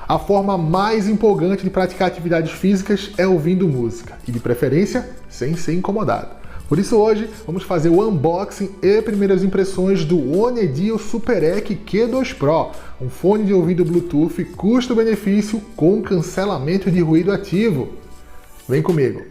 A forma mais empolgante de praticar atividades físicas é ouvindo música, e de preferência, sem ser incomodado. Por isso hoje, vamos fazer o unboxing e primeiras impressões do Onedio SuperEQ Q2 Pro, um fone de ouvido Bluetooth custo-benefício com cancelamento de ruído ativo. Vem comigo!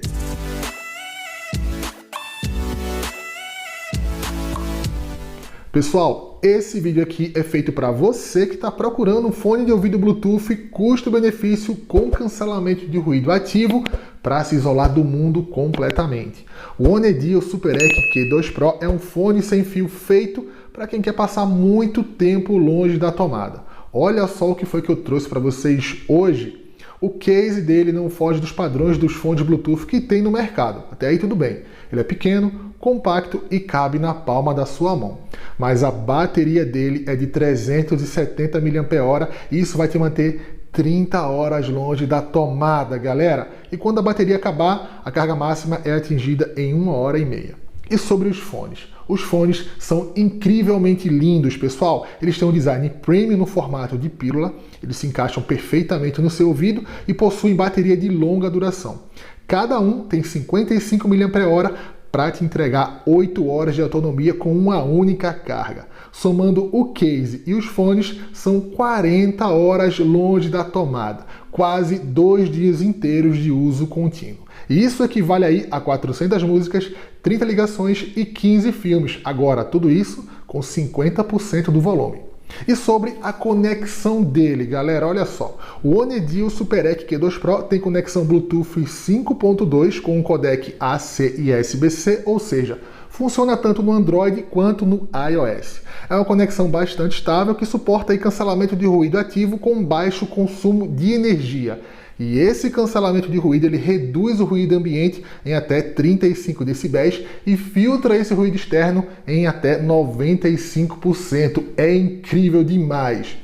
Pessoal, esse vídeo aqui é feito para você que está procurando um fone de ouvido Bluetooth custo-benefício com cancelamento de ruído ativo para se isolar do mundo completamente. O Onedio SuperEQ Q2 Pro é um fone sem fio feito para quem quer passar muito tempo longe da tomada. Olha só o que foi que eu trouxe para vocês hoje. O case dele não foge dos padrões dos fones Bluetooth que tem no mercado. Até aí tudo bem. Ele é pequeno, compacto e cabe na palma da sua mão. Mas a bateria dele é de 370 mAh e isso vai te manter 30 horas longe da tomada, galera. E quando a bateria acabar, a carga máxima é atingida em 1h30. E sobre os fones? Os fones são incrivelmente lindos, pessoal. Eles têm um design premium no formato de pílula, eles se encaixam perfeitamente no seu ouvido e possuem bateria de longa duração. Cada um tem 55 mAh para te entregar 8 horas de autonomia com uma única carga. Somando o case e os fones, são 40 horas longe da tomada, quase 2 dias inteiros de uso contínuo. E isso equivale aí a 400 músicas, 30 ligações e 15 filmes. Agora, tudo isso com 50% do volume. E sobre a conexão dele, galera, olha só. O Onedio SuperEQ Q2 Pro tem conexão Bluetooth 5.2 com um codec AC e SBC, ou seja, funciona tanto no Android quanto no iOS. É uma conexão bastante estável que suporta aí cancelamento de ruído ativo com baixo consumo de energia. E esse cancelamento de ruído ele reduz o ruído ambiente em até 35 decibéis e filtra esse ruído externo em até 95%. É incrível demais!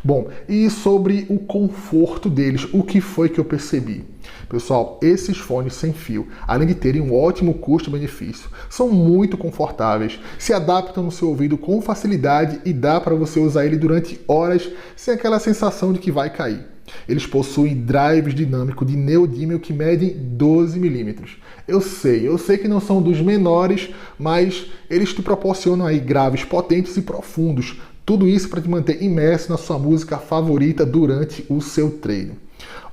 Bom, e sobre o conforto deles, o que foi que eu percebi? Pessoal, esses fones sem fio, além de terem um ótimo custo-benefício, são muito confortáveis, se adaptam no seu ouvido com facilidade e dá para você usar ele durante horas sem aquela sensação de que vai cair. Eles possuem drives dinâmicos de neodímio que medem 12 mm. Eu sei que não são dos menores, mas eles te proporcionam aí graves potentes e profundos. Tudo isso para te manter imerso na sua música favorita durante o seu treino.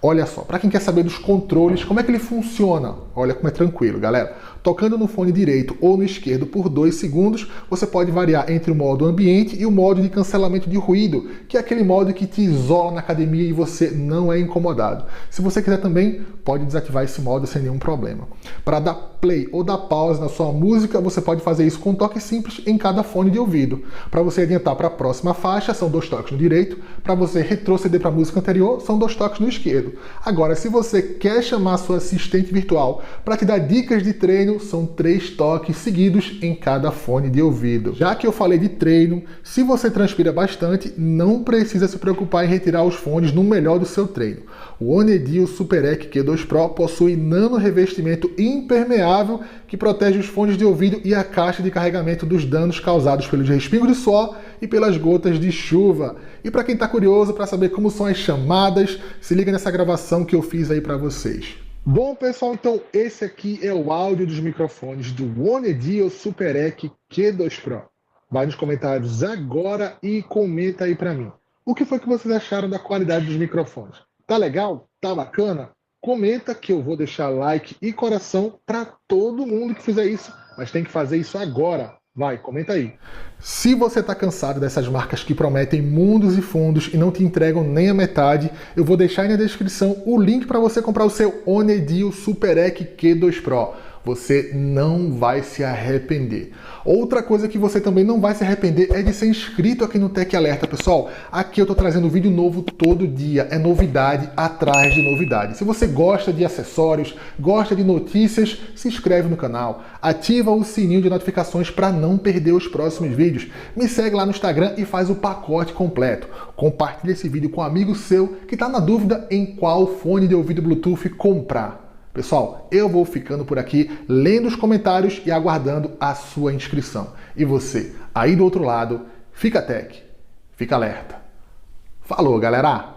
Olha só, para quem quer saber dos controles, como é que ele funciona? Olha como é tranquilo, galera. Tocando no fone direito ou no esquerdo por 2 segundos, você pode variar entre o modo ambiente e o modo de cancelamento de ruído, que é aquele modo que te isola na academia e você não é incomodado. Se você quiser também, pode desativar esse modo sem nenhum problema. Para dar play ou dar pause na sua música, você pode fazer isso com um toque simples em cada fone de ouvido. Para você adiantar para a próxima faixa, são 2 toques no direito. Para você retroceder para a música anterior, são 2 toques no esquerdo. Agora, se você quer chamar sua assistente virtual para te dar dicas de treino, são 3 toques seguidos em cada fone de ouvido. Já que eu falei de treino, se você transpira bastante, não precisa se preocupar em retirar os fones no melhor do seu treino. O Onedio SuperEQ Q2 Pro possui nano revestimento impermeável que protege os fones de ouvido e a caixa de carregamento dos danos causados pelos respingos de suor e pelas gotas de chuva. E para quem está curioso para saber como são as chamadas, se liga nessa gravação que eu fiz aí para vocês. Bom, pessoal, então esse aqui é o áudio dos microfones do Onedio SuperEQ Q2 Pro. Vai nos comentários agora e comenta aí para mim. O que foi que vocês acharam da qualidade dos microfones? Tá legal? Tá bacana? Comenta que eu vou deixar like e coração para todo mundo que fizer isso, mas tem que fazer isso agora. Vai, comenta aí. Se você está cansado dessas marcas que prometem mundos e fundos e não te entregam nem a metade, eu vou deixar aí na descrição o link para você comprar o seu Onedio SuperEQ Q2 Pro. Você não vai se arrepender. Outra coisa que você também não vai se arrepender é de ser inscrito aqui no Tech Alerta, pessoal. Aqui eu estou trazendo vídeo novo todo dia. É novidade atrás de novidade. Se você gosta de acessórios, gosta de notícias, se inscreve no canal. Ativa o sininho de notificações para não perder os próximos vídeos. Me segue lá no Instagram e faz o pacote completo. Compartilhe esse vídeo com um amigo seu que está na dúvida em qual fone de ouvido Bluetooth comprar. Pessoal, eu vou ficando por aqui, lendo os comentários e aguardando a sua inscrição. E você, aí do outro lado, fica tech, fica alerta. Falou, galera!